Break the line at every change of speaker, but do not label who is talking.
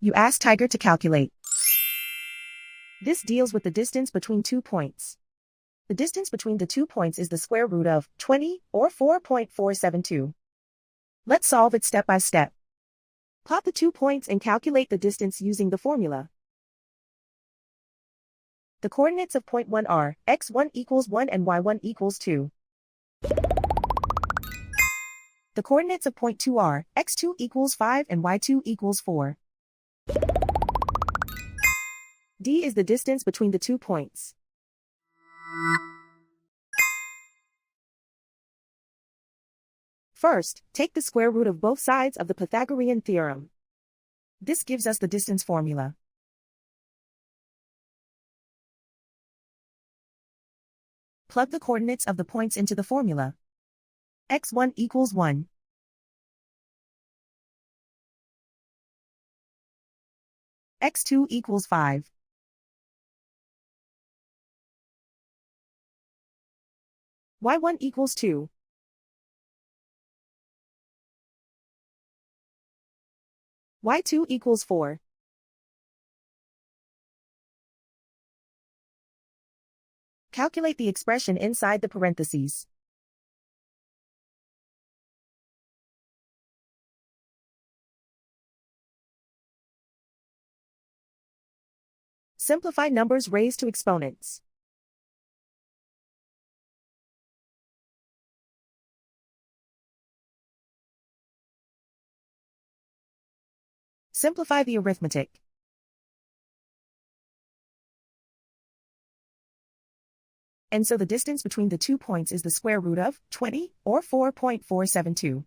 You ask Tiger to calculate. This deals with the distance between 2 points. The distance between the 2 points is the square root of 20, or 4.472. Let's solve it step by step. Plot the 2 points and calculate the distance using the formula. The coordinates of point 1 are x1 equals 1 and y1 equals 2. The coordinates of point 2 are x2 equals 5 and y2 equals 4. D is the distance between the 2 points. First, take the square root of both sides of the Pythagorean theorem. This gives us the distance formula. Plug the coordinates of the points into the formula. x1 equals 1. x2 equals 5. y1 equals 2. y2 equals 4. Calculate the expression inside the parentheses. Simplify numbers raised to exponents. Simplify the arithmetic. And so the distance between the 2 points is the square root of 20, or 4.472.